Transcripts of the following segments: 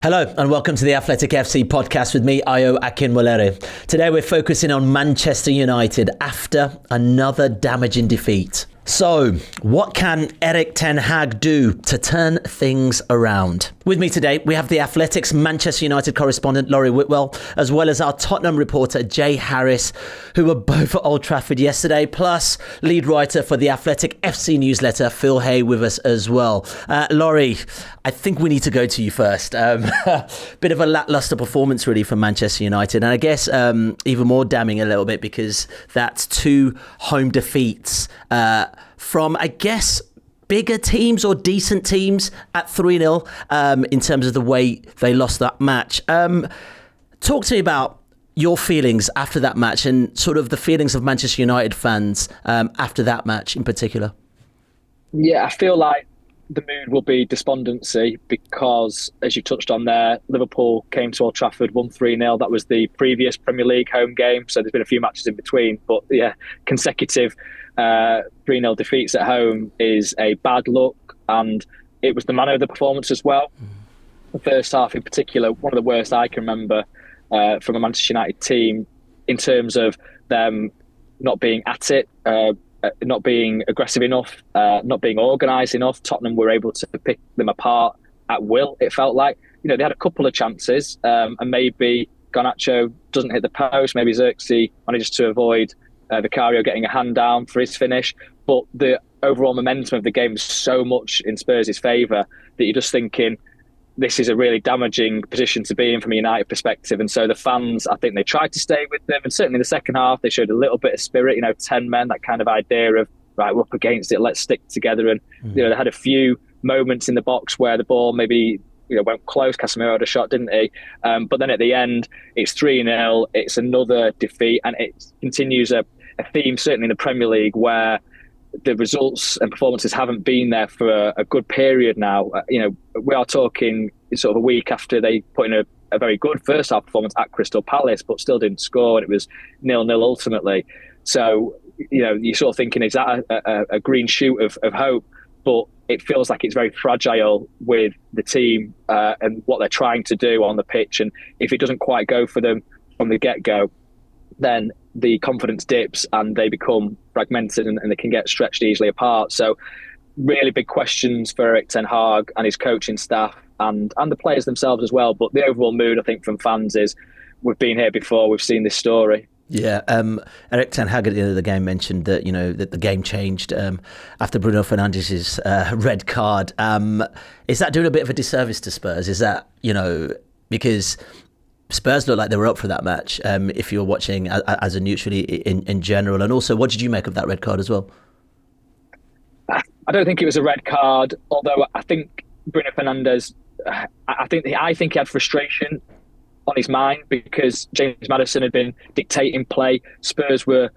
Hello and welcome to the Athletic FC podcast with me, Ayo Akinwolere. Today we're focusing on Manchester United after another damaging defeat. So, what can Ten Hag do to turn things around? With me today, we have the Athletic's Manchester United correspondent, Laurie Whitwell, as well as our Tottenham reporter, Jay Harris, who were both at Old Trafford yesterday, plus lead writer for the Athletic FC newsletter, Phil Hay, with us as well. Laurie, I think we need to go to you first. Bit of a lacklustre performance, really, for Manchester United. And I guess even more damning a little bit because that's two home defeats from, I guess, bigger teams or decent teams at 3-0 in terms of the way they lost that match. Talk to me about your feelings after that match and sort of the feelings of Manchester United fans after that match in particular. Yeah, I feel like the mood will be despondency because, as you touched on there, Liverpool came to Old Trafford, won 3-0. That was the previous Premier League home game, so there's been a few matches in between. But yeah, consecutive 3-0 defeats at home is a bad look, and it was the manner of the performance as well. The first half in particular, one of the worst I can remember from a Manchester United team in terms of them not being at it, not being aggressive enough, not being organised enough. Tottenham were able to pick them apart at will, it felt like. You know, they had a couple of chances and maybe Garnacho doesn't hit the post, maybe Xerxes manages to avoid Vicario getting a hand down for his finish. But the overall momentum of the game is so much in Spurs' favour that you're just thinking, this is a really damaging position to be in from a United perspective. And so the fans, I think they tried to stay with them. And certainly in the second half, they showed a little bit of spirit, 10 men, that kind of idea of, right, we're up against it, let's stick together. And, they had a few moments in the box where the ball maybe, went close. Casemiro had a shot, didn't he? But then at the end, it's 3-0. It's another defeat. And it continues a theme, certainly in the Premier League, where the results and performances haven't been there for a good period now. We are talking sort of a week after they put in a very good first half performance at Crystal Palace, but still didn't score, and it was 0-0 ultimately. So, you're sort of thinking, is that a green shoot of hope? But it feels like it's very fragile with the team and what they're trying to do on the pitch. And if it doesn't quite go for them from the get-go, then the confidence dips and they become fragmented and they can get stretched easily apart. So really big questions for Ten Hag and his coaching staff and the players themselves as well. But the overall mood, I think, from fans is, we've been here before, we've seen this story. Yeah, Ten Hag at the end of the game mentioned that, that the game changed after Bruno Fernandes's red card. Is that doing a bit of a disservice to Spurs? Is that, because Spurs looked like they were up for that match, if you were watching as a neutral in general. And also, what did you make of that red card as well? I don't think it was a red card, although I think Bruno Fernandes, I think he had frustration on his mind because James Maddison had been dictating play. Spurs were,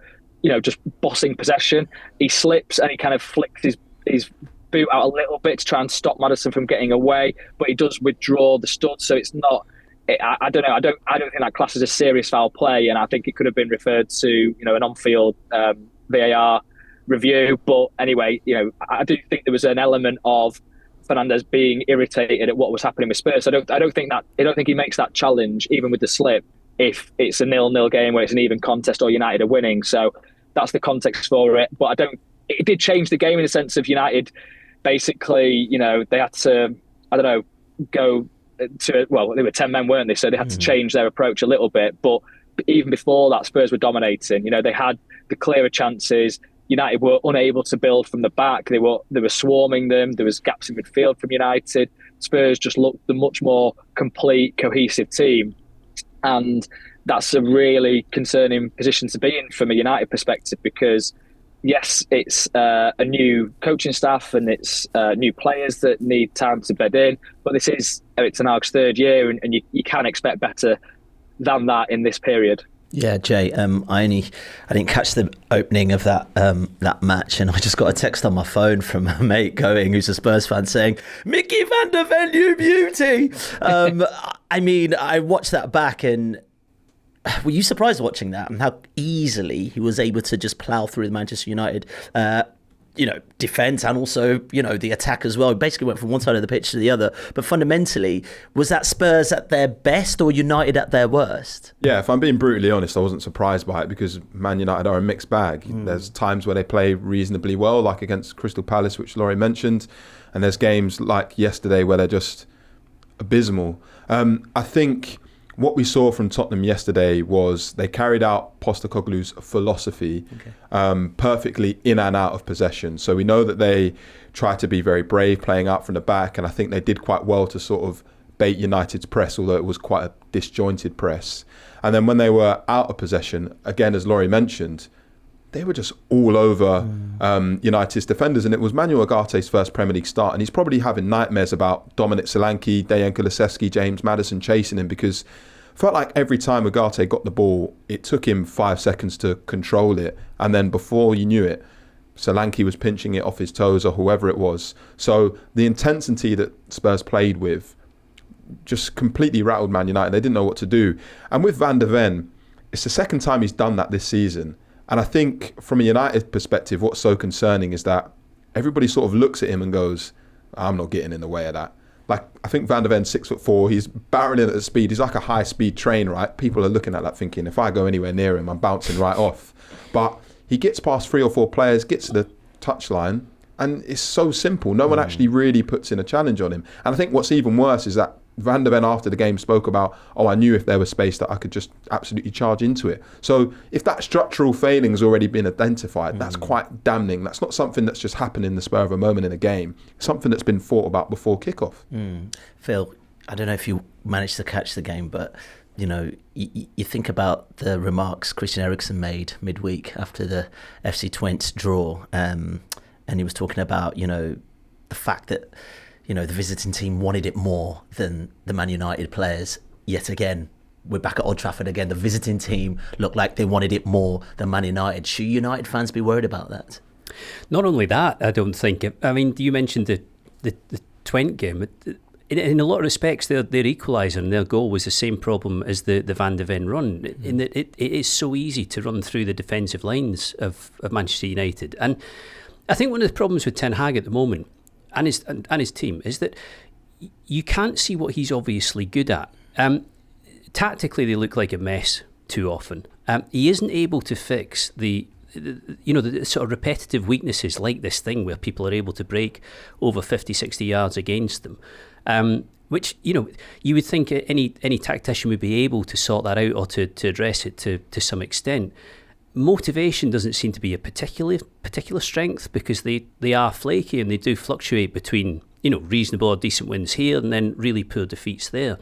just bossing possession. He slips and he kind of flicks his boot out a little bit to try and stop Maddison from getting away, but he does withdraw the stud, so it's not. I don't know. I don't think that class is a serious foul play, and I think it could have been referred to, an on-field VAR review. But anyway, I do think there was an element of Fernandes being irritated at what was happening with Spurs. I don't think he makes that challenge even with the slip if it's a 0-0 game where it's an even contest or United are winning. So that's the context for it. But it did change the game in the sense of United basically, they had to, go to, well, they were 10 men, weren't they? So they had to change their approach a little bit. But even before that, Spurs were dominating. They had the clearer chances. United were unable to build from the back. They were swarming them. There was gaps in midfield from United. Spurs just looked the much more complete, cohesive team. And that's a really concerning position to be in from a United perspective because, yes, it's a new coaching staff and it's new players that need time to bed in. But this is Ten Hag's third year and you can expect better than that in this period. Yeah, Jay, I didn't catch the opening of that match, and I just got a text on my phone from a mate who's a Spurs fan saying, "Mickey van der Ven, you beauty." I watched that back, and were you surprised watching that and how easily he was able to just plough through Manchester United? defence and also, the attack as well. He basically went from one side of the pitch to the other. But fundamentally, was that Spurs at their best or United at their worst? Yeah, if I'm being brutally honest, I wasn't surprised by it because Man United are a mixed bag. There's times where they play reasonably well, like against Crystal Palace, which Laurie mentioned. And there's games like yesterday where they're just abysmal. I think what we saw from Tottenham yesterday was they carried out Postecoglou's philosophy perfectly in and out of possession. So we know that they try to be very brave playing out from the back, and I think they did quite well to sort of bait United's press, although it was quite a disjointed press. And then when they were out of possession, again, as Laurie mentioned, they were just all over United's defenders. And it was Manuel Ugarte's first Premier League start. And he's probably having nightmares about Dominic Solanke, Dejan Kulusevski, James Maddison chasing him, because it felt like every time Ugarte got the ball, it took him 5 seconds to control it. And then before you knew it, Solanke was pinching it off his toes or whoever it was. So the intensity that Spurs played with just completely rattled Man United. They didn't know what to do. And with Van de Ven, it's the second time he's done that this season. And I think from a United perspective, what's so concerning is that everybody sort of looks at him and goes, I'm not getting in the way of that. Like, I think Van de Ven's 6'4", he's barreling at the speed. He's like a high speed train, right? People are looking at that thinking, if I go anywhere near him, I'm bouncing right off. But he gets past 3 or 4 players, gets to the touchline, and it's so simple. No one actually really puts in a challenge on him. And I think what's even worse is that Van de Ven after the game spoke about, I knew if there was space that I could just absolutely charge into it. So if that structural failing has already been identified, that's quite damning. That's not something that's just happened in the spur of a moment in a game. It's something that's been thought about before kickoff. Phil, I don't know if you managed to catch the game, but you think about the remarks Christian Eriksen made midweek after the FC Twente draw, and he was talking about the fact that the visiting team wanted it more than the Man United players. Yet again, we're back at Old Trafford again. The visiting team looked like they wanted it more than Man United. Should United fans be worried about that? Not only that, I don't think. I mean, you mentioned the Twente game. In a lot of respects, their equaliser and their goal was the same problem as the Van de Ven run. In that it is so easy to run through the defensive lines of Manchester United. And I think one of the problems with Ten Hag at the moment and his team is that you can't see what he's obviously good at. Tactically, they look like a mess too often. He isn't able to fix the sort of repetitive weaknesses like this thing where people are able to break over 50, 60 yards against them, which, you would think any tactician would be able to sort that out or to address it to some extent. Motivation doesn't seem to be a particular strength because they are flaky and they do fluctuate between reasonable or decent wins here and then really poor defeats there.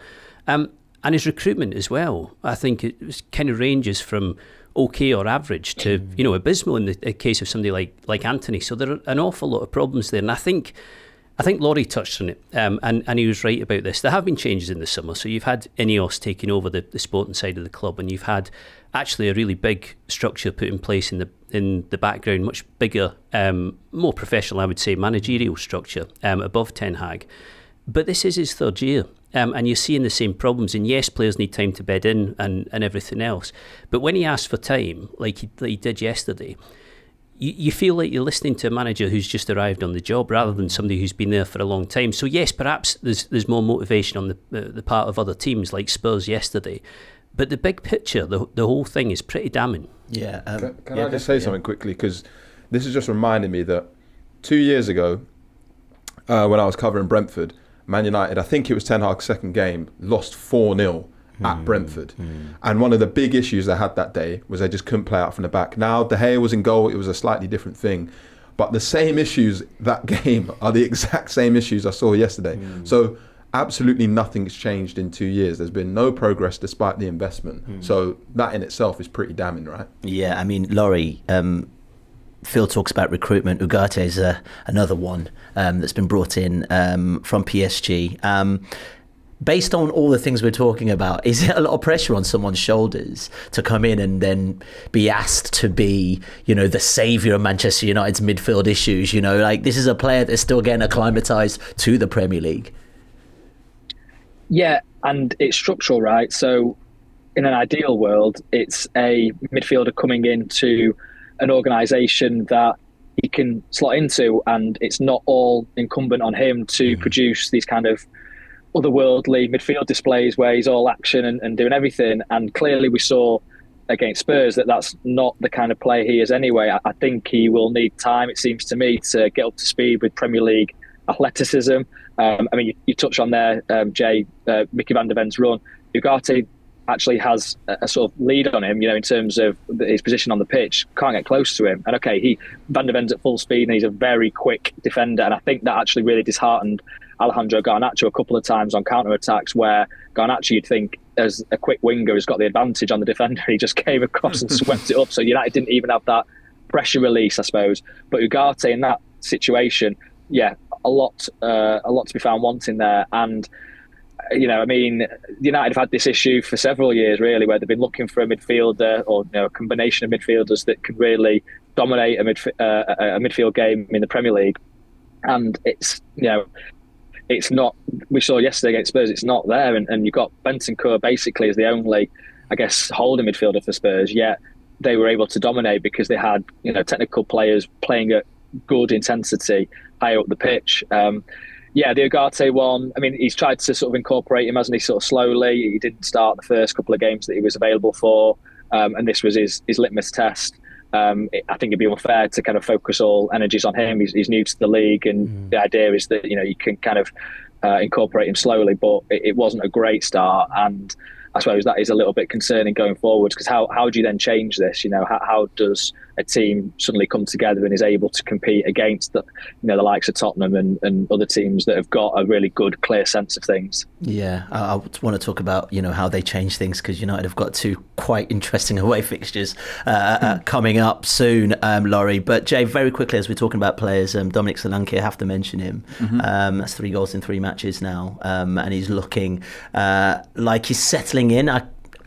And his recruitment as well, I think it kind of ranges from okay or average to abysmal in the case of somebody like Anthony. So there are an awful lot of problems there, and I think Laurie touched on it, and he was right about this. There have been changes in the summer. So you've had Ineos taking over the sporting side of the club, and you've had actually a really big structure put in place in the background, much bigger, more professional, I would say, managerial structure above Ten Hag. But this is his third year, and you're seeing the same problems. And yes, players need time to bed in and everything else. But when he asked for time, like he did yesterday, you feel like you're listening to a manager who's just arrived on the job rather than somebody who's been there for a long time. So yes, perhaps there's more motivation on the part of other teams like Spurs yesterday. But the big picture, the whole thing is pretty damning. Yeah. Can I just say something quickly? Because this is just reminding me that 2 years ago, when I was covering Brentford, Man United, I think it was Ten Hag's second game, lost 4-0 at Brentford. And one of the big issues they had that day was they just couldn't play out from the back. Now, De Gea was in goal. It was a slightly different thing. But the same issues that game are the exact same issues I saw yesterday. So absolutely nothing's changed in 2 years. There's been no progress despite the investment. So that in itself is pretty damning, right? Yeah, I mean, Laurie, Phil talks about recruitment. Ugarte is another one that's been brought in from PSG. Based on all the things we're talking about, is there a lot of pressure on someone's shoulders to come in and then be asked to be, the saviour of Manchester United's midfield issues? Like, this is a player that's still getting acclimatised to the Premier League. Yeah, and it's structural, right? So in an ideal world, it's a midfielder coming into an organisation that he can slot into, and it's not all incumbent on him to produce these kind of otherworldly midfield displays where he's all action and doing everything. And clearly we saw against Spurs that's not the kind of player he is anyway. I think he will need time, it seems to me, to get up to speed with Premier League athleticism. I mean, you touched on there, Jay, Mickey van der Ven's run. Ugarte actually has a sort of lead on him, in terms of his position on the pitch. Can't get close to him. And okay, Van der Ven's at full speed and he's a very quick defender. And I think that actually really disheartened Alejandro Garnacho a couple of times on counter-attacks, where Garnacho, you'd think, as a quick winger, has got the advantage on the defender. He just came across and swept it up. So United didn't even have that pressure release, I suppose. But Ugarte in that situation, a lot to be found wanting there. And United have had this issue for several years, really, where they've been looking for a midfielder or a combination of midfielders that can really dominate a midfield game in the Premier League. And it's not. We saw yesterday against Spurs, it's not there, and you've got Bentancur basically as the only, I guess, holding midfielder for Spurs. Yet they were able to dominate because they had technical players playing at good intensity high up the pitch. The Ugarte one, I mean, he's tried to sort of incorporate him, hasn't he, sort of slowly. He didn't start the first couple of games that he was available for, and this was his litmus test. I think it'd be unfair to kind of focus all energies on him. He's new to the league, and the idea is that you can kind of incorporate him slowly, but it wasn't a great start, and I suppose that is a little bit concerning going forwards, because how do you then change this? How does a team suddenly come together and is able to compete against the likes of Tottenham and other teams that have got a really good, clear sense of things? Yeah, I want to talk about how they change things, because United have got two quite interesting away fixtures coming up soon, Laurie. But Jay, very quickly, as we're talking about players, Dominic Solanke, I have to mention him. That's 3 goals in 3 matches now, and he's looking like he's settling in.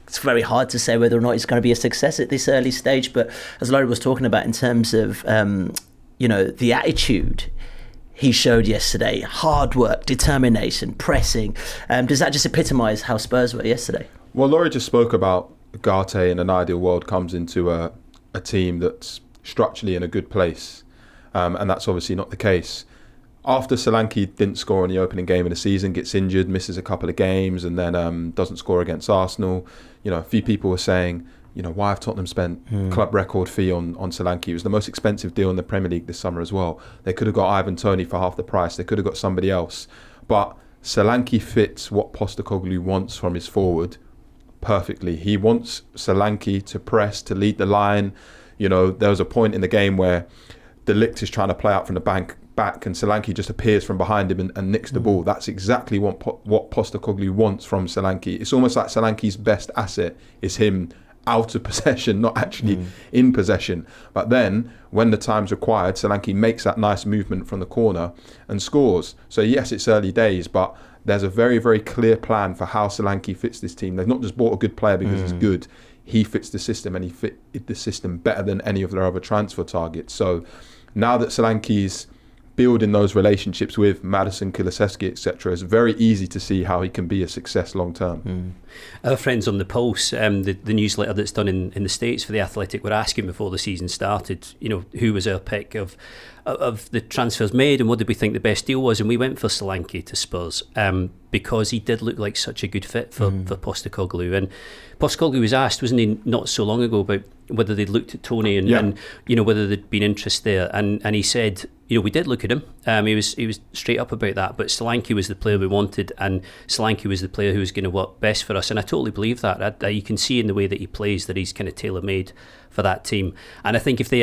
It's very hard to say whether or not it's going to be a success at this early stage, but as Laurie was talking about in terms of the attitude he showed yesterday, hard work, determination, pressing, does that just epitomise how Spurs were yesterday? Well, Laurie just spoke about Ugarte in an ideal world comes into a team that's structurally in a good place, and that's obviously not the case. After Solanke didn't score in the opening game of the season, gets injured, misses a couple of games, and then doesn't score against Arsenal, a few people were saying, why have Tottenham spent club record fee on Solanke? It was the most expensive deal in the Premier League this summer as well. They could have got Ivan Toney for half the price. They could have got somebody else. But Solanke fits what Postecoglou wants from his forward perfectly. He wants Solanke to press, to lead the line. There was a point in the game where De Ligt is trying to play out from the back, and Solanke just appears from behind him and nicks the ball. That's exactly what Postecoglou wants from Solanke. It's almost like Solanke's best asset is him out of possession, not actually in possession. But then, when the time's required, Solanke makes that nice movement from the corner and scores. So yes, it's early days, but there's a very, very clear plan for how Solanke fits this team. They've not just bought a good player because he's good. He fits the system, and he fit the system better than any of their other transfer targets. So now that Solanke's building those relationships with Maddison, Kulusevski, etc., it's very easy to see how he can be a success long term. Our friends on the Pulse, the newsletter that's done in the States for The Athletic, were asking before the season started, who was our pick of the transfers made and what did we think the best deal was, and we went for Solanke to Spurs because he did look like such a good fit for Postecoglou. And Postecoglou was asked, wasn't he, not so long ago, about whether they'd looked at Toney and whether there'd been interest there, and he said, we did look at him. He was straight up about that, but Solanke was the player we wanted, and Solanke was the player who was going to work best for us, and I totally believe that. You can see in the way that he plays that he's kind of tailor-made for that team. And I think if they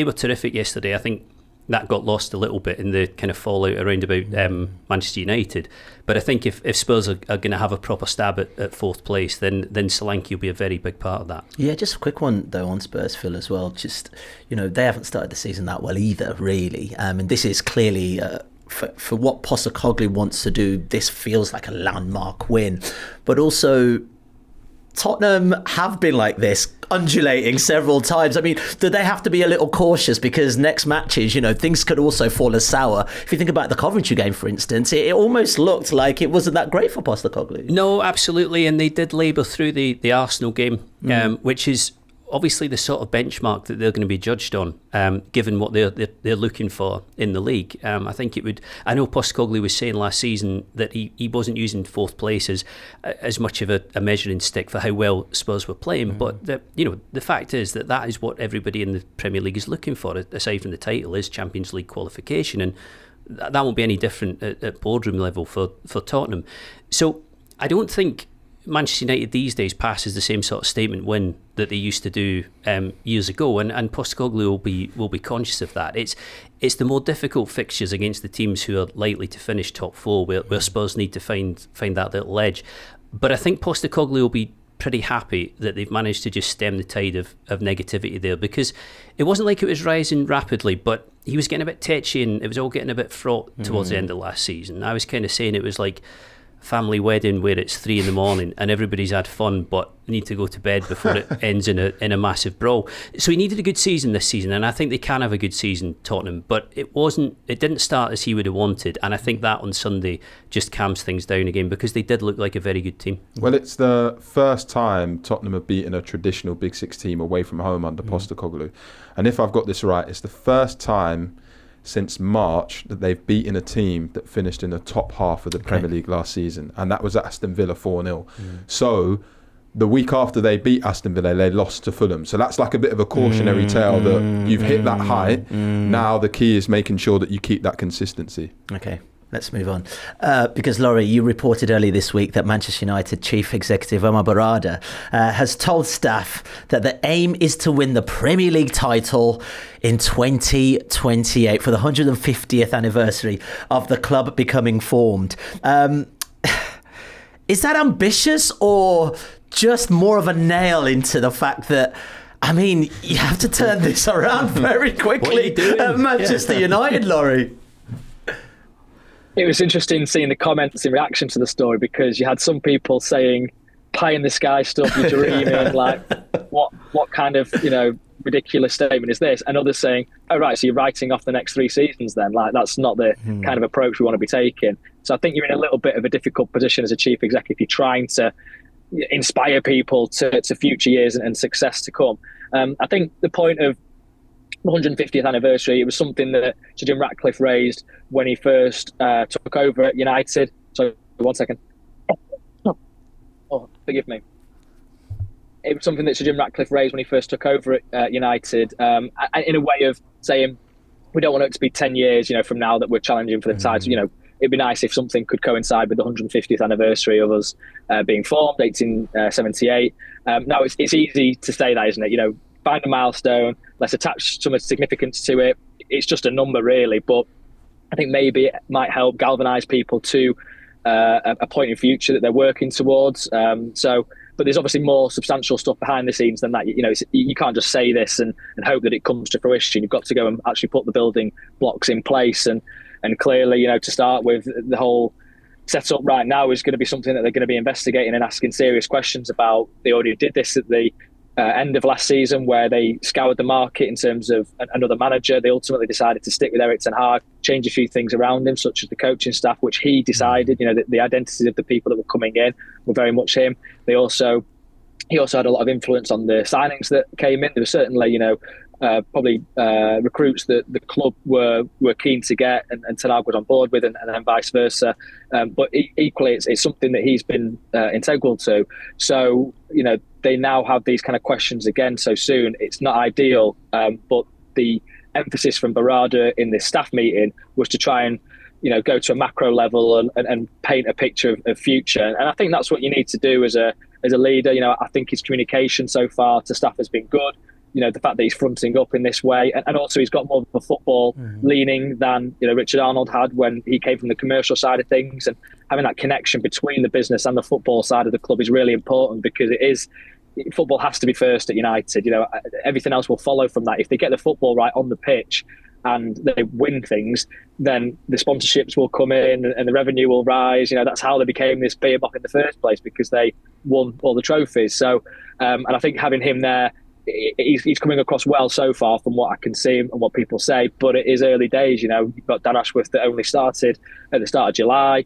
were terrific yesterday. I think that got lost a little bit in the kind of fallout around about Manchester United. But I think if Spurs are going to have a proper stab at fourth place, then Solanke will be a very big part of that. Yeah, just a quick one though on Spurs, Phil, as well. Just, they haven't started the season that well either, really. And this is clearly for what Postecoglou wants to do, this feels like a landmark win. But also, Tottenham have been like this, undulating several times. I mean, do they have to be a little cautious, because next matches, things could also fall as sour? If you think about the Coventry game, for instance, it almost looked like it wasn't that great for Postecoglou. No, absolutely, and they did labour through the Arsenal game, which is obviously the sort of benchmark that they're going to be judged on, given what they're looking for in the league. I think it would. I know Postecoglou was saying last season that he wasn't using fourth place as much of a measuring stick for how well Spurs were playing. But the fact is that is what everybody in the Premier League is looking for, aside from the title, is Champions League qualification, and that won't be any different at boardroom level for Tottenham. So I don't think Manchester United these days passes the same sort of statement win that they used to do years ago, and Postecoglou will be conscious of that. It's the more difficult fixtures against the teams who are likely to finish top four where Spurs need to find that little edge. But I think Postecoglou will be pretty happy that they've managed to just stem the tide of negativity there, because it wasn't like it was rising rapidly, but he was getting a bit tetchy and it was all getting a bit fraught towards the end of last season. I was kind of saying it was like family wedding where it's 3 a.m. and everybody's had fun but need to go to bed before it ends in a massive brawl. So he needed a good season this season, and I think they can have a good season, Tottenham, but it didn't start as he would have wanted, and I think that on Sunday just calms things down again, because they did look like a very good team. Well, it's the first time Tottenham have beaten a traditional Big Six team away from home under Postecoglou, and if I've got this right, it's the first time since March that they've beaten a team that finished in the top half of the Premier League last season, and that was Aston Villa 4-0. So the week after they beat Aston Villa, they lost to Fulham. So that's like a bit of a cautionary tale that you've hit that height. Now the key is making sure that you keep that consistency. Okay. Let's move on. Because, Laurie, you reported earlier this week that Manchester United Chief Executive Omar Berrada has told staff that the aim is to win the Premier League title in 2028 for the 150th anniversary of the club becoming formed. Is that ambitious, or just more of a nail into the fact that, I mean, you have to turn this around very quickly at Manchester United, Laurie? It was interesting seeing the comments in reaction to the story, because you had some people saying pie in the sky stuff, you're dreaming, like what kind of ridiculous statement is this? And others saying, oh right, so you're writing off the next 3 seasons then? Like, that's not the kind of approach we want to be taking. So I think you're in a little bit of a difficult position as a chief executive. You're trying to inspire people to future years and success to come. I think the point of the 150th anniversary, it was something that Sir Jim Ratcliffe raised when he first took over at United. So, 1 second. Oh, forgive me. It was something that Sir Jim Ratcliffe raised when he first took over at United, in a way of saying, we don't want it to be 10 years, from now that we're challenging for the title. It'd be nice if something could coincide with the 150th anniversary of us being formed, 1878. Now, it's easy to say that, isn't it? Find a milestone, let's attach some significance to it. It's just a number, really, but I think maybe it might help galvanise people to a point in future that they're working towards. But there's obviously more substantial stuff behind the scenes than that. You can't just say this and hope that it comes to fruition. You've got to go and actually put the building blocks in place, and clearly, to start with, the whole setup right now is going to be something that they're going to be investigating and asking serious questions about. They already did this at the end of last season, where they scoured the market in terms of another manager. They ultimately decided to stick with Ten Hag, change a few things around him, such as the coaching staff, which he decided, the identities of the people that were coming in were very much him. He also had a lot of influence on the signings that came in. There were certainly, probably recruits that the club were keen to get, and Ten Hag was on board with, and then vice versa. But equally, it's something that he's been integral to. So, they now have these kind of questions again so soon. It's not ideal, but the emphasis from Berrada in this staff meeting was to try and go to a macro level and paint a picture of future. And I think that's what you need to do as a leader. I think his communication so far to staff has been good. The fact that he's fronting up in this way, and also he's got more of a football leaning than Richard Arnold had when he came from the commercial side of things, and having that connection between the business and the football side of the club is really important, because football has to be first at United. Everything else will follow from that. If they get the football right on the pitch and they win things, then the sponsorships will come in and the revenue will rise. That's how they became this behemoth in the first place, because they won all the trophies. So, and I think having him there, he's coming across well so far from what I can see and what people say, but it is early days. You've got Dan Ashworth that only started at the start of July,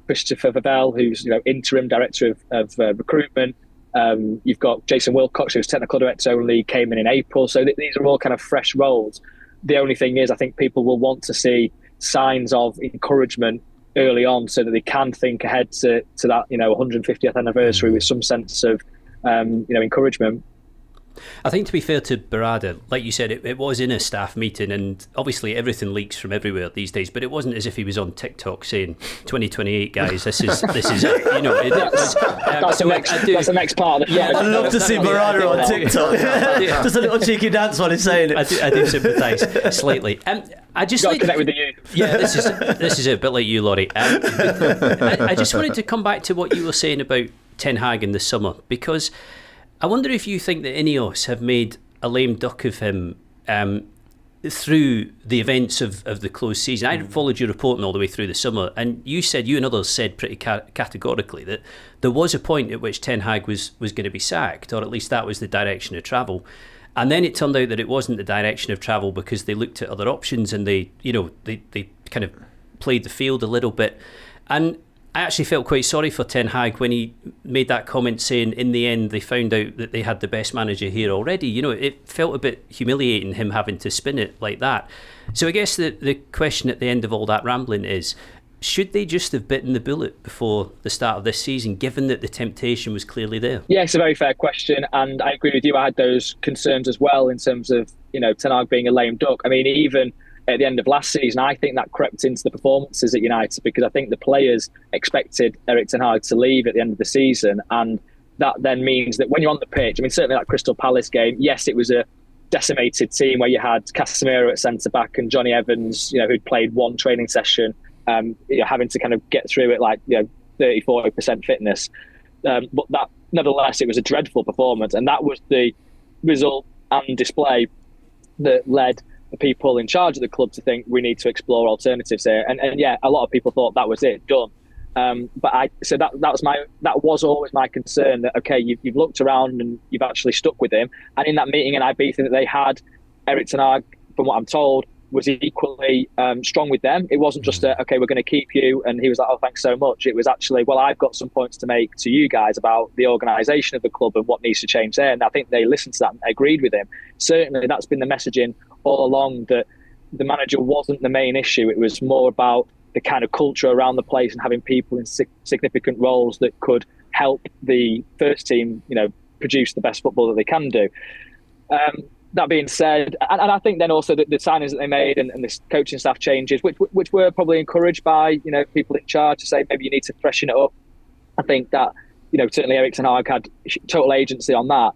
Christopher Vavell, who's interim director of recruitment, You've got Jason Wilcox, who's technical director only, came in April. So these are all kind of fresh roles. The only thing is, I think people will want to see signs of encouragement early on so that they can think ahead to that 150th anniversary with some sense of encouragement. I think, to be fair to Berrada, like you said, it was in a staff meeting, and obviously everything leaks from everywhere these days, but it wasn't as if he was on TikTok saying 2028 guys, this is it, that's the next part of the show. I'd love to see Berrada on TikTok. Just a little cheeky dance while he's saying it. I do sympathise slightly. I just got to connect with the youth. Yeah, this is a bit like you, Laurie. I just wanted to come back to what you were saying about Ten Hag in the summer, because I wonder if you think that Ineos have made a lame duck of him through the events of the closed season. I followed your reporting all the way through the summer, and you and others said pretty categorically that there was a point at which Ten Hag was going to be sacked, or at least that was the direction of travel. And then it turned out that it wasn't the direction of travel because they looked at other options and they kind of played the field a little bit. And I actually felt quite sorry for Ten Hag when he made that comment saying in the end they found out that they had the best manager here already. It felt a bit humiliating, him having to spin it like that. So I guess the question at the end of all that rambling is, should they just have bitten the bullet before the start of this season, given that the temptation was clearly there? Yeah, it's a very fair question, and I agree with you. I had those concerns as well in terms of Ten Hag being a lame duck. I mean, even at the end of last season, I think that crept into the performances at United, because I think the players expected Erik Ten Hag to leave at the end of the season, and that then means that when you're on the pitch, I mean, certainly that Crystal Palace game, yes, it was a decimated team where you had Casemiro at centre-back and Johnny Evans, who'd played one training session, having to kind of get through it like 30-40% fitness. But that, nevertheless, it was a dreadful performance, and that was the result and display that led the people in charge of the club to think we need to explore alternatives here. And yeah, a lot of people thought that was it, done. But that was always my concern, that okay, you've looked around and you've actually stuck with him. And in that meeting in Ibiza that they had, Erik Ten Hag, from what I'm told, was equally strong with them. It wasn't just okay, we're going to keep you, and he was like, oh, thanks so much. It was actually, well, I've got some points to make to you guys about the organisation of the club and what needs to change there. And I think they listened to that and agreed with him. Certainly that's been the messaging all along, that the manager wasn't the main issue. It was more about the kind of culture around the place and having people in significant roles that could help the first team, produce the best football that they can do. That being said, and I think then also the signings that they made and this coaching staff changes, which were probably encouraged by people in charge to say maybe you need to freshen it up. I think that certainly Erik Ten Hag had total agency on that.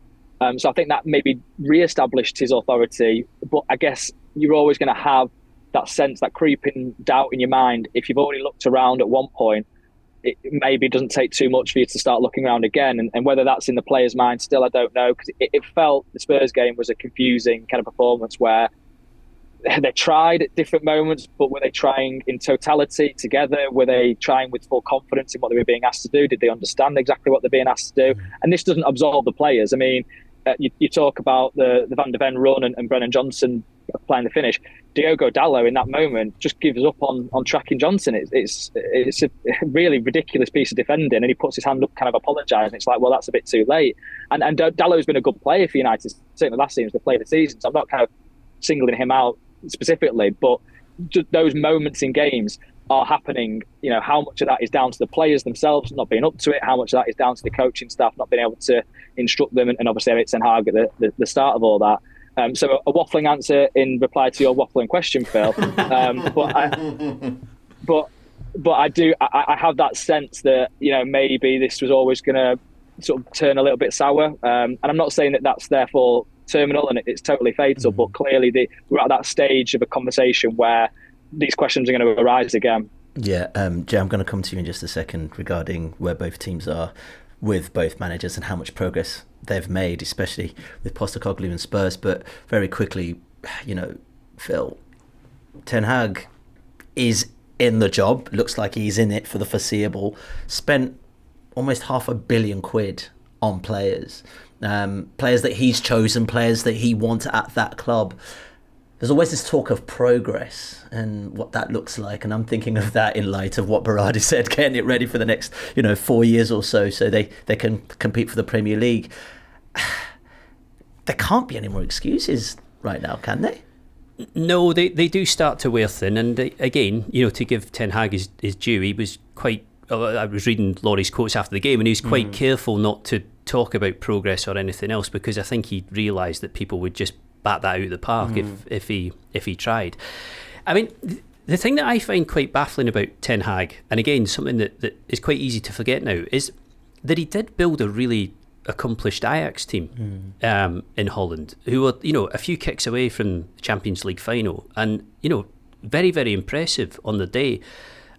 So I think that maybe re-established his authority. But I guess you're always going to have that sense, that creeping doubt in your mind. If you've already looked around at one point, it maybe doesn't take too much for you to start looking around again. And whether that's in the player's mind still, I don't know. Because it felt the Spurs game was a confusing kind of performance where they tried at different moments, but were they trying in totality together? Were they trying with full confidence in what they were being asked to do? Did they understand exactly what they're being asked to do? And this doesn't absolve the players. I mean, you talk about the Van de Ven run and Brennan Johnson playing the finish. Diogo Dalot in that moment just gives up on tracking Johnson. It's a really ridiculous piece of defending, and he puts his hand up, kind of apologising. It's like, well, that's a bit too late. And Dalot's been a good player for United, certainly last season, the player of the season. So I'm not kind of singling him out specifically, but just those moments in games are happening. How much of that is down to the players themselves not being up to it? How much of that is down to the coaching staff not being able to instruct them? And obviously Erik Ten Hag at the start of all that. So a waffling answer in reply to your waffling question, Phil. But I have that sense that maybe this was always going to sort of turn a little bit sour. And I'm not saying that that's therefore terminal and it's totally fatal, but clearly we're at that stage of a conversation where these questions are going to arise again. Yeah, Jay, I'm going to come to you in just a second regarding where both teams are with both managers and how much progress they've made, especially with Postecoglou and Spurs. But very quickly, Phil, Ten Hag is in the job, looks like he's in it for the foreseeable, spent almost £500 million on players that he's chosen, players that he wants at that club. there's always this talk of progress and what that looks like, and I'm thinking of that in light of what Berrada said, getting it ready for the next 4 years or so they can compete for the Premier League. There can't be any more excuses right now, can they? No, they do start to wear thin, and again, to give Ten Hag his due, he was quite. I was reading Laurie's quotes after the game, and he was quite careful not to talk about progress or anything else, because I think he realised that people would just bat that out of the park if he tried. I mean, the thing that I find quite baffling about Ten Hag, and again something that is quite easy to forget now, is that he did build a really accomplished Ajax team in Holland, who were a few kicks away from the Champions League final, and very, very impressive on the day.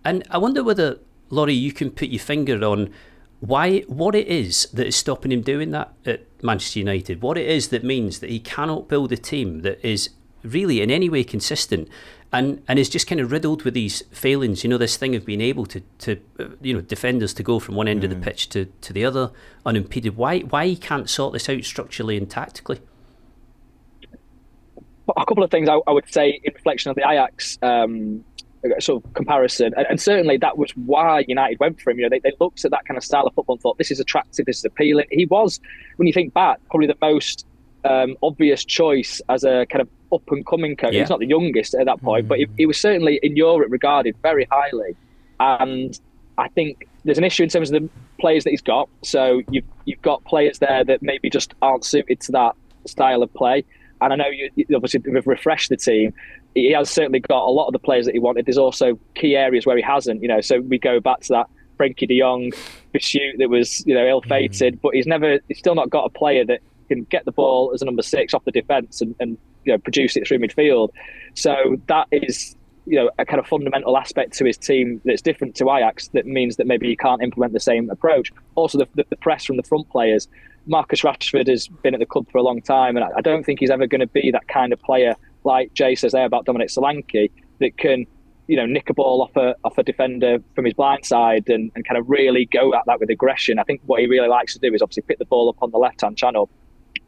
And I wonder whether, Laurie, you can put your finger on what it is that is stopping him doing that at Manchester United, what it is that means that he cannot build a team that is really in any way consistent, and is just kind of riddled with these failings. This thing of being able to defenders to go from one end of the pitch to the other unimpeded. Why he can't sort this out structurally and tactically? A couple of things I would say in reflection of the Ajax sort of comparison, and certainly that was why United went for him. They looked at that kind of style of football and thought, this is attractive, this is appealing. He was, when you think back, probably the most obvious choice as a kind of up-and-coming coach. He's not the youngest at that point, but he was certainly in Europe regarded very highly. And I think there's an issue in terms of the players that he's got. So you've got players there that maybe just aren't suited to that style of play. And I know you obviously have refreshed the team. He has certainly got a lot of the players that he wanted. There's also key areas where he hasn't. So we go back to that Frenkie de Jong pursuit that was ill-fated, but he's still not got a player that can get the ball as a number 6 off the defence and produce it through midfield. So that is a kind of fundamental aspect to his team that's different to Ajax, that means that maybe he can't implement the same approach. Also the press from the front players. Marcus Rashford has been at the club for a long time, and I don't think he's ever going to be that kind of player, like Jay says there about Dominic Solanke, that can nick a ball off a defender from his blind side and kind of really go at that with aggression. I think what he really likes to do is obviously pick the ball up on the left-hand channel,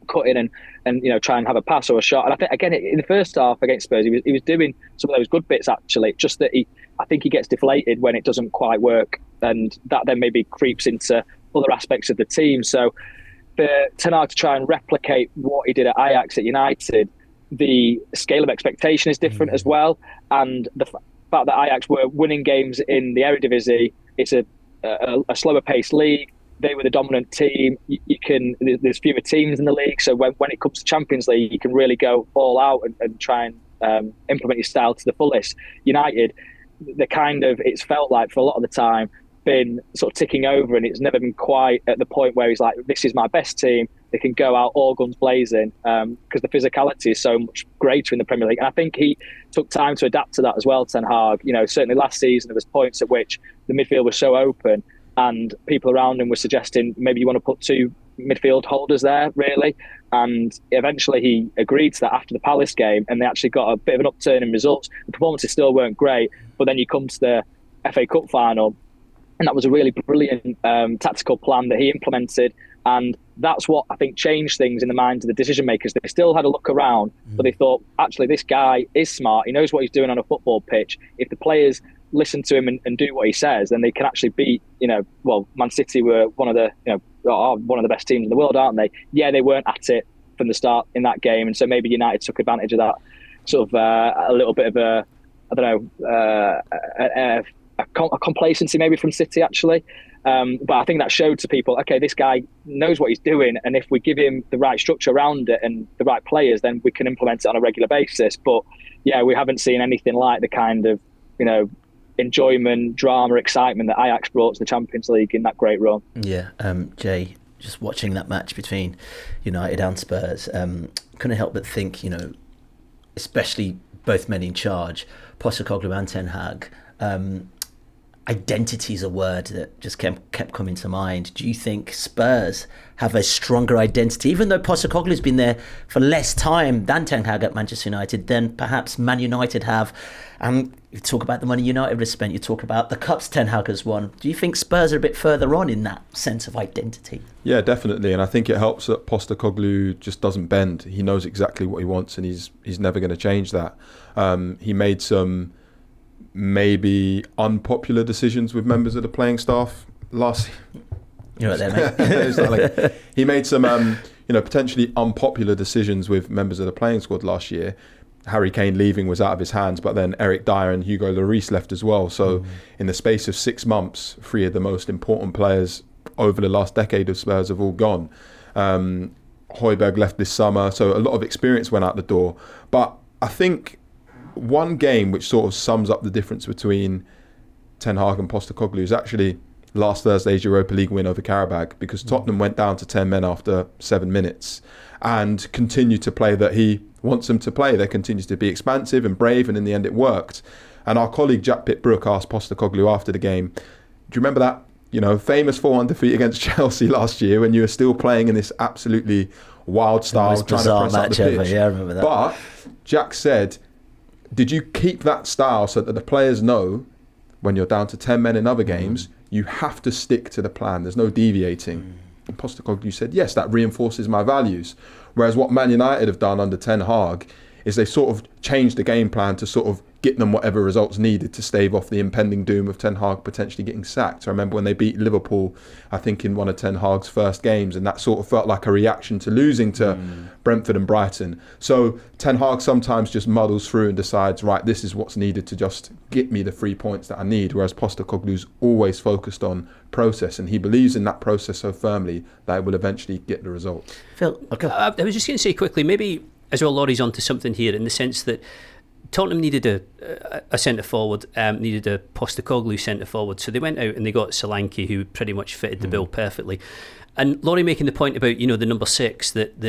cut in and try and have a pass or a shot. And I think, again, in the first half against Spurs, he was doing some of those good bits, actually, just that I think he gets deflated when it doesn't quite work, and that then maybe creeps into other aspects of the team. So for Ten Hag to try and replicate what he did at Ajax at United, the scale of expectation is different as well, and the fact that Ajax were winning games in the Eredivisie, it's a slower paced league. They were the dominant team. There's fewer teams in the league, so when it comes to Champions League, you can really go all out and try and implement your style to the fullest. United, it's felt like for a lot of the time been sort of ticking over, and it's never been quite at the point where he's like, this is my best team. They can go out all guns blazing, because the physicality is so much greater in the Premier League. And I think he took time to adapt to that as well, Ten Hag. Certainly last season there was points at which the midfield was so open, and people around him were suggesting maybe you want to put 2 midfield holders there, really. And eventually he agreed to that after the Palace game, and they actually got a bit of an upturn in results. The performances still weren't great, but then you come to the FA Cup final, and that was a really brilliant tactical plan that he implemented. And that's what I think changed things in the minds of the decision makers. They still had a look around, but they thought, actually, this guy is smart. He knows what he's doing on a football pitch. If the players listen to him and do what he says, then they can actually beat, Man City were one of the best teams in the world, aren't they? Yeah, they weren't at it from the start in that game. And so maybe United took advantage of that sort of a little bit of a complacency maybe from City, actually. But I think that showed to people, okay, this guy knows what he's doing, and if we give him the right structure around it and the right players, then we can implement it on a regular basis. But yeah, we haven't seen anything like the kind of, enjoyment, drama, excitement that Ajax brought to the Champions League in that great run. Yeah, Jay, just watching that match between United and Spurs, couldn't help but think, especially both men in charge, Postecoglou and Ten Hag, identity is a word that just kept coming to mind. Do you think Spurs have a stronger identity, even though Postecoglou's been there for less time than Ten Hag at Manchester United, than perhaps Man United have? And you talk about the money United has spent, you talk about the cups Ten Hag has won. Do you think Spurs are a bit further on in that sense of identity? Yeah, definitely. And I think it helps that Postecoglou just doesn't bend. He knows exactly what he wants, and he's never going to change that. He made some maybe unpopular decisions with members of the playing staff last. You're right there, mate. He made some, potentially unpopular decisions with members of the playing squad last year. Harry Kane leaving was out of his hands, but then Eric Dyer and Hugo Lloris left as well. So in the space of 6 months, 3 of the most important players over the last decade of Spurs have all gone. Højbjerg left this summer, so a lot of experience went out the door. But I think one game which sort of sums up the difference between Ten Hag and Postecoglou is actually last Thursday's Europa League win over Qarabağ, because Tottenham went down to 10 men after 7 minutes and continued to play that he wants them to play. They continued to be expansive and brave, and in the end it worked. And our colleague Jack Pitt-Brooke asked Postecoglou after the game, do you remember that famous 4-1 defeat against Chelsea last year when you were still playing in this absolutely wild style, trying to press up the pitch? Yeah, I remember that. But Jack said, did you keep that style so that the players know when you're down to 10 men in other games, you have to stick to the plan, there's no deviating? And Postecoglou said, yes, that reinforces my values. Whereas what Man United have done under Ten Hag is they sort of changed the game plan to sort of get them whatever results needed to stave off the impending doom of Ten Hag potentially getting sacked. I remember when they beat Liverpool, I think in one of Ten Hag's first games, and that sort of felt like a reaction to losing to Brentford and Brighton. So Ten Hag sometimes just muddles through and decides, right, this is what's needed to just get me the 3 points that I need, whereas Postecoglou's always focused on process, and he believes in that process so firmly that it will eventually get the result. Phil, okay. I was just going to say quickly, maybe as well, Laurie's onto something here in the sense that Tottenham needed a centre forward, needed a Postecoglou centre forward, so they went out and they got Solanke, who pretty much fitted the bill perfectly. And Laurie making the point about the number 6 that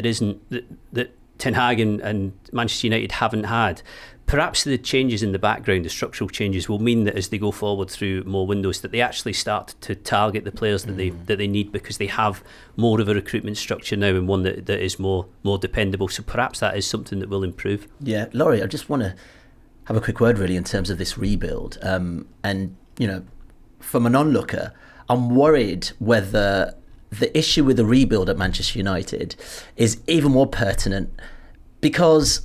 Ten Hag and Manchester United haven't had. Perhaps the changes in the background, the structural changes, will mean that as they go forward through more windows, that they actually start to target the players that they need, because they have more of a recruitment structure now, and one that is more dependable. So perhaps that is something that will improve. Yeah, Laurie, I just want to have a quick word really in terms of this rebuild. And from an onlooker, I'm worried whether the issue with the rebuild at Manchester United is even more pertinent, because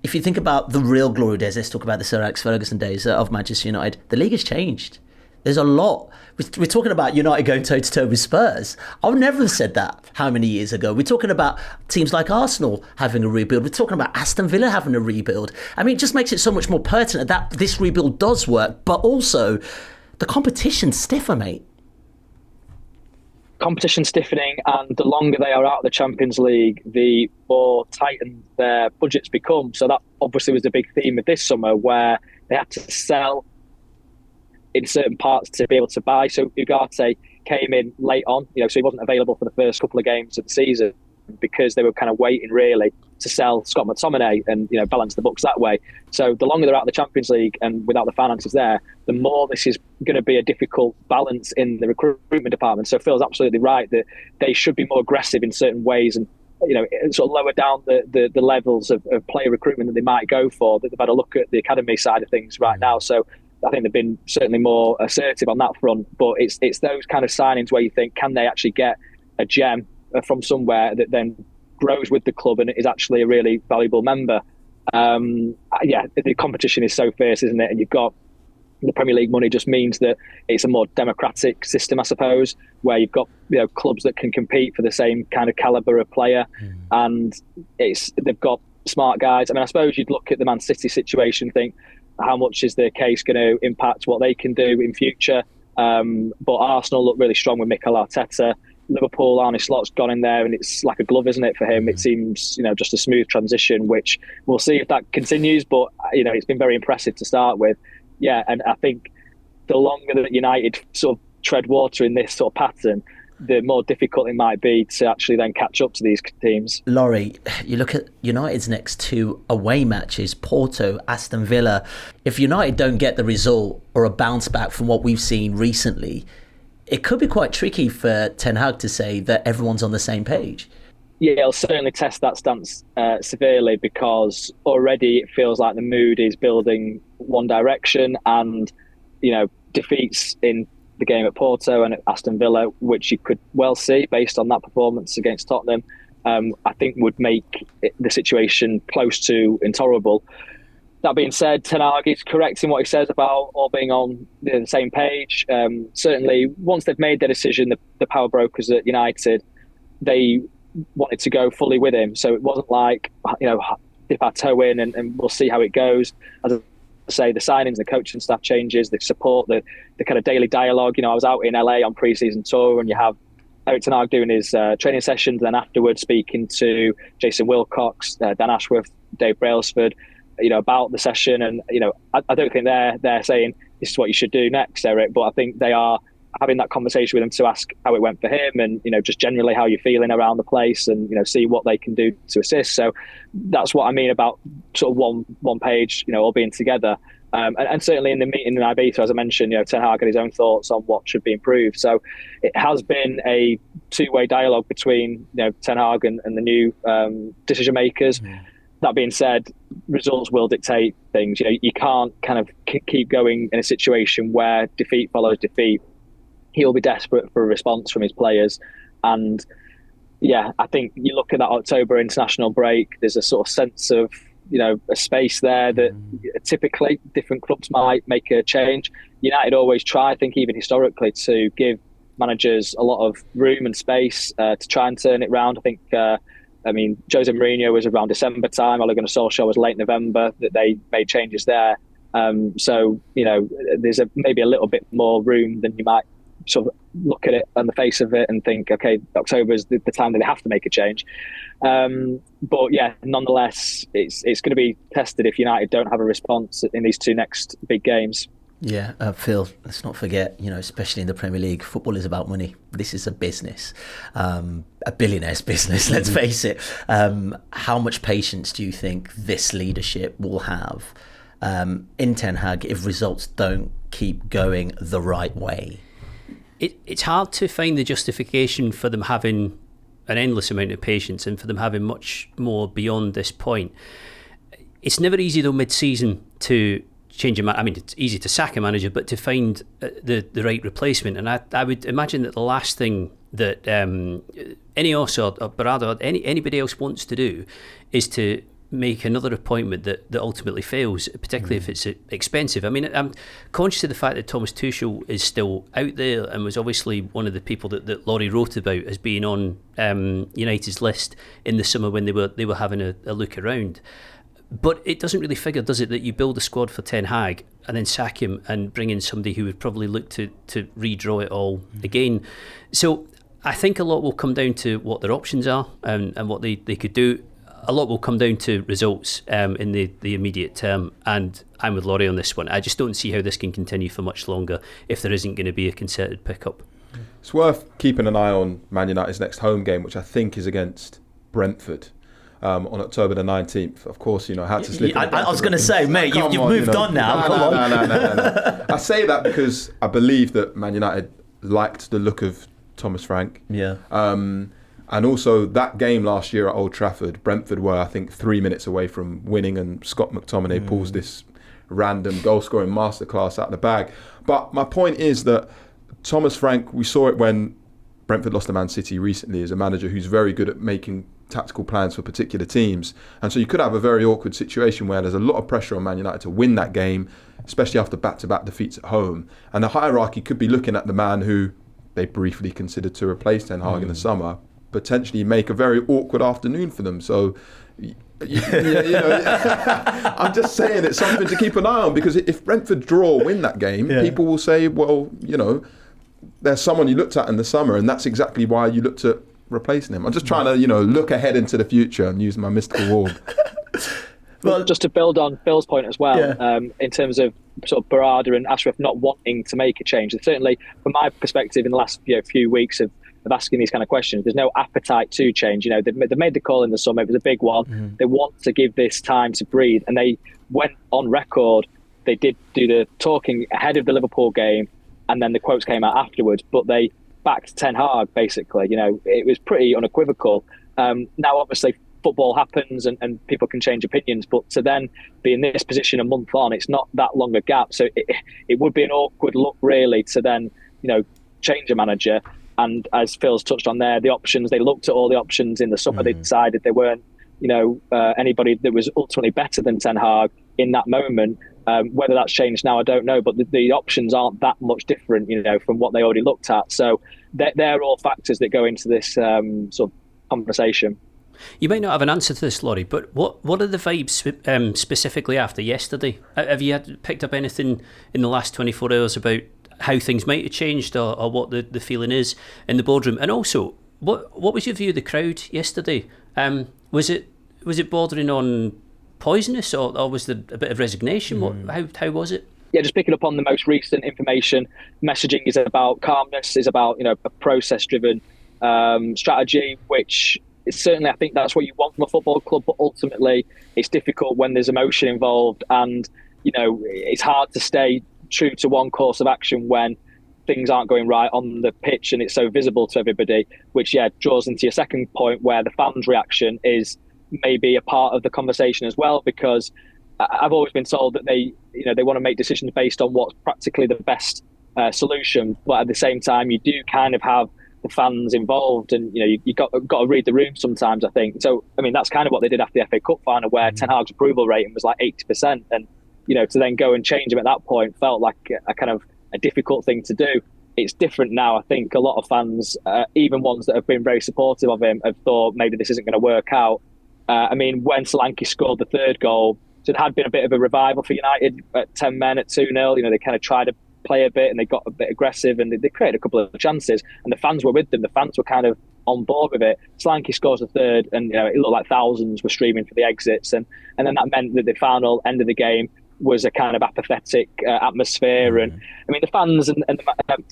if you think about the real glory days, let's talk about the Sir Alex Ferguson days of Manchester United, the league has changed. There's a lot. We're talking about United going toe-to-toe with Spurs. I would never have said that how many years ago. We're talking about teams like Arsenal having a rebuild. We're talking about Aston Villa having a rebuild. I mean, it just makes it so much more pertinent that this rebuild does work, but also the competition's stiffer, mate. Competition stiffening, and the longer they are out of the Champions League, the more tightened their budgets become. So that obviously was the big theme of this summer, where they had to sell in certain parts to be able to buy. So Ugarte came in late on, so he wasn't available for the first couple of games of the season because they were kind of waiting really to sell Scott McTominay and balance the books that way. So the longer they're out of the Champions League and without the finances there, the more this is going to be a difficult balance in the recruitment department. So Phil's absolutely right that they should be more aggressive in certain ways and sort of lower down the levels of player recruitment that they might go for. They've had a look at the academy side of things right now. So I think they've been certainly more assertive on that front. But it's those kind of signings where you think, can they actually get a gem from somewhere that then grows with the club and is actually a really valuable member? The competition is so fierce, isn't it? And you've got the Premier League money just means that it's a more democratic system, I suppose, where you've got clubs that can compete for the same kind of calibre of player, and they've got smart guys. I mean, I suppose you'd look at the Man City situation, think how much is the case going to impact what they can do in future? But Arsenal look really strong with Mikel Arteta. Liverpool, Arne Slot's gone in there and it's like a glove, isn't it, for him? It seems, just a smooth transition, which we'll see if that continues. But, it's been very impressive to start with. Yeah, and I think the longer that United sort of tread water in this sort of pattern, the more difficult it might be to actually then catch up to these teams. Laurie, you look at United's next 2 away matches, Porto, Aston Villa. If United don't get the result or a bounce back from what we've seen recently, it could be quite tricky for Ten Hag to say that everyone's on the same page. Yeah, it'll certainly test that stance severely, because already it feels like the mood is building one direction, and defeats in the game at Porto and at Aston Villa, which you could well see based on that performance against Tottenham, I think would make the situation close to intolerable. That being said, Ten Hag is correct in what he says about all being on the same page. Certainly, once they've made their decision, the power brokers at United, they wanted to go fully with him. So it wasn't like, dip our toe in and we'll see how it goes. As I say, the signings, the coaching staff changes, the support, the kind of daily dialogue. I was out in LA on pre-season tour, and you have Erik Ten Hag doing his training sessions, and then afterwards speaking to Jason Wilcox, Dan Ashworth, Dave Brailsford, about the session. And I don't think they're saying this is what you should do next, Eric, but I think they are having that conversation with him to ask how it went for him, and just generally how you're feeling around the place, and see what they can do to assist. So that's what I mean about sort of one page, all being together. And certainly in the meeting in Ibiza, as I mentioned, Ten Hag had his own thoughts on what should be improved. So it has been a two-way dialogue between Ten Hag and the new decision makers. That being said, results will dictate things. You can't kind of keep going in a situation where defeat follows defeat. He'll be desperate for a response from his players. And yeah, I think you look at that October international break, there's a sort of sense of, a space there that typically different clubs might make a change. United always try, I think even historically, to give managers a lot of room and space to try and turn it round. I think, Jose Mourinho was around December time, Ole Gunnar Solskjaer was late November, that they made changes there. So, there's maybe a little bit more room than you might sort of look at it on the face of it and think, okay, October is the time that they have to make a change. But yeah, nonetheless, it's going to be tested if United don't have a response in these 2 next big games. Yeah, Phil, let's not forget, especially in the Premier League, football is about money. This is a business, a billionaire's business, let's face it. How much patience do you think this leadership will have in Ten Hag if results don't keep going the right way? It's hard to find the justification for them having an endless amount of patience and for them having much more beyond this point. It's never easy though mid-season to change a manager. I mean, it's easy to sack a manager, but to find the right replacement. And I would imagine that the last thing that Ineos or Berrada or anybody else wants to do is to make another appointment that ultimately fails, particularly if it's expensive. I mean, I'm conscious of the fact that Thomas Tuchel is still out there and was obviously one of the people that Laurie wrote about as being on United's list in the summer when they were having a look around. But it doesn't really figure, does it, that you build a squad for Ten Hag and then sack him and bring in somebody who would probably look to redraw it all again. So I think a lot will come down to what their options are and what they could do. A lot will come down to results in the immediate term, and I'm with Laurie on this one. I just don't see how this can continue for much longer if there isn't going to be a concerted pickup. It's worth keeping an eye on Man United's next home game, which I think is against Brentford on October the 19th. Of course, how to slip. I was going to say, mate, you've moved on now. No. I say that because I believe that Man United liked the look of Thomas Frank. Yeah. And also that game last year at Old Trafford, Brentford were, I think, 3 minutes away from winning, and Scott McTominay pulls this random goal-scoring masterclass out of the bag. But my point is that Thomas Frank, we saw it when Brentford lost to Man City recently, as a manager who's very good at making tactical plans for particular teams. And so you could have a very awkward situation where there's a lot of pressure on Man United to win that game, especially after back-to-back defeats at home. And the hierarchy could be looking at the man who they briefly considered to replace Ten Hag in the summer, potentially make a very awkward afternoon for them. So, I'm just saying it's something to keep an eye on, because if Brentford draw or win that game, people will say, well, there's someone you looked at in the summer, and that's exactly why you looked at replacing him. I'm just trying to, look ahead into the future and use my mystical orb. Well, just to build on Phil's point as well, in terms of sort of Berrada and Ashworth not wanting to make a change, and certainly from my perspective in the last few weeks of of asking these kind of questions. There's no appetite to change. You know, they made the call in the summer. It was a big one. They want to give this time to breathe, and they went on record. They did do the talking ahead of the Liverpool game, and then the quotes came out afterwards. But they backed Ten Hag, basically. You know, it was pretty unequivocal. Now, obviously, football happens and people can change opinions, but to then be in this position a month on, it's not that long a gap. So it would be an awkward look, really, to then, you know, change a manager. And as Phil's touched on there, the options, they looked at all the options in the summer. They decided they weren't, you know, anybody that was ultimately better than Ten Hag in that moment. Whether that's changed now, I don't know, but the options aren't that much different, you know, from what they already looked at. So they're all factors that go into this sort of conversation. You might not have an answer to this, Laurie, but what are the vibes specifically after yesterday? Have you picked up anything in the last 24 hours about how things might have changed or what the feeling is in the boardroom? And also, what was your view of the crowd yesterday? Was it bordering on poisonous or was there a bit of resignation? How was it? Yeah, just picking up on the most recent information, messaging is about calmness, is about, you know, a process-driven strategy, which is certainly, I think that's what you want from a football club, but ultimately it's difficult when there's emotion involved, and, you know, it's hard to stay true to one course of action when things aren't going right on the pitch and it's so visible to everybody, which, yeah, draws into your second point where the fans' reaction is maybe a part of the conversation as well, because I've always been told that they want to make decisions based on what's practically the best solution, but at the same time you do kind of have the fans involved, and you know you got to read the room sometimes, I think. So I mean, that's kind of what they did after the FA Cup final, where Ten Hag's approval rating was like 80%, and you know, to then go and change him at that point felt like a kind of a difficult thing to do. It's different now. I think a lot of fans, even ones that have been very supportive of him, have thought maybe this isn't going to work out. I mean, when Solanke scored the third goal, so it had been a bit of a revival for United at 10 men at 2-0. You know, they kind of tried to play a bit and they got a bit aggressive and they created a couple of chances, and the fans were with them. The fans were kind of on board with it. Solanke scores the third, and you know, it looked like thousands were streaming for the exits, and then that meant that the final end of the game was a kind of apathetic atmosphere. And I mean, the fans and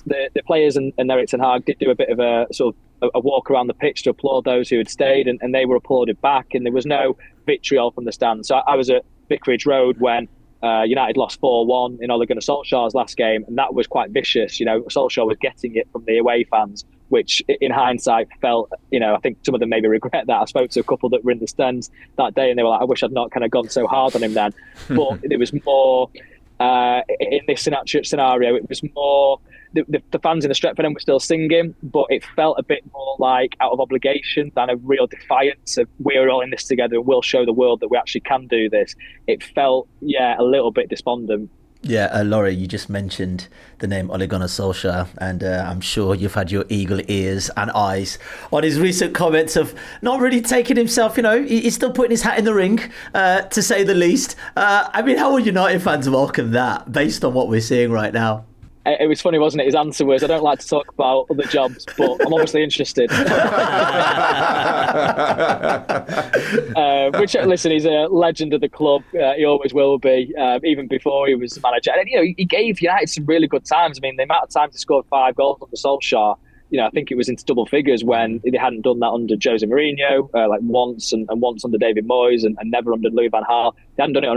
the players and Erik Ten Hag did do a bit of a sort of a walk around the pitch to applaud those who had stayed, and they were applauded back, and there was no vitriol from the stand. So I was at Vicarage Road when United lost 4-1 in Ole Gunnar Solskjaer's last game, and that was quite vicious. You know, Solskjaer was getting it from the away fans, which in hindsight felt, you know, I think some of them maybe regret that. I spoke to a couple that were in the stands that day and they were like, I wish I'd not kind of gone so hard on him then. But it was more, in this scenario, it was more, the fans in the Stretford end were still singing, but it felt a bit more like out of obligation than a real defiance of we're all in this together and we'll show the world that we actually can do this. It felt, a little bit despondent. Yeah, Laurie, you just mentioned the name Ole Gunnar Solskjaer, and I'm sure you've had your eagle ears and eyes on his recent comments of not really taking himself, you know, he's still putting his hat in the ring, to say the least. I mean, how will United fans welcome that based on what we're seeing right now? It was funny, wasn't it? His answer was, I don't like to talk about other jobs, but I'm obviously interested. Which, listen, he's a legend of the club. He always will be, even before he was manager. And, you know, he gave United some really good times. I mean, the amount of times he scored 5 goals under Solskjaer, you know, I think it was into double figures when they hadn't done that under Jose Mourinho, like once and once under David Moyes and never under Louis van Gaal. They hadn't done it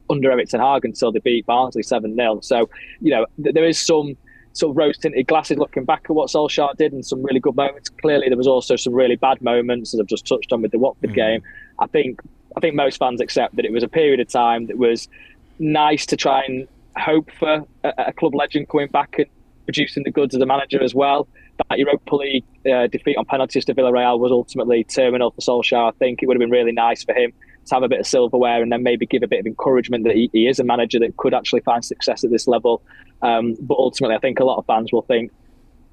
under Erik Ten Hag until they beat Barnsley 7-0. So, you know, there is some sort of rose-tinted glasses looking back at what Solskjaer did and some really good moments. Clearly, there was also some really bad moments, as I've just touched on with the Watford game. I think most fans accept that it was a period of time that was nice to try and hope for a club legend coming back and producing the goods as a manager as well. That Europa League defeat on penalties to Villarreal was ultimately terminal for Solskjaer. I think it would have been really nice for him to have a bit of silverware and then maybe give a bit of encouragement that he is a manager that could actually find success at this level. But ultimately, I think a lot of fans will think,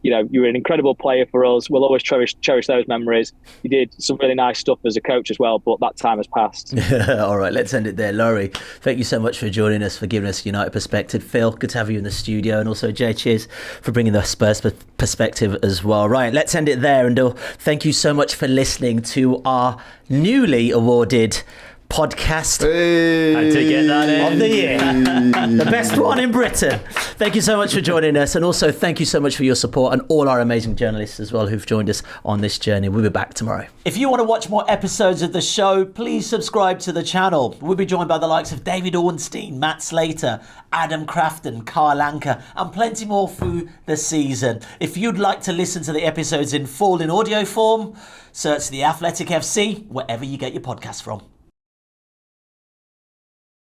you know, you were an incredible player for us. We'll always cherish those memories. You did some really nice stuff as a coach as well, but that time has passed. All right, let's end it there. Laurie, thank you so much for joining us, for giving us United perspective. Phil, good to have you in the studio. And also Jay, cheers for bringing the Spurs perspective as well. Right, let's end it there. And thank you so much for listening to our newly awarded podcast Had to get that in. of the year. The best one in Britain. Thank you so much for joining us. And also thank you so much for your support and all our amazing journalists as well who've joined us on this journey. We'll be back tomorrow. If you want to watch more episodes of the show, please subscribe to the channel. We'll be joined by the likes of David Ornstein, Matt Slater, Adam Crafton, Carl Anker, and plenty more through the season. If you'd like to listen to the episodes in full in audio form, search The Athletic FC wherever you get your podcasts from.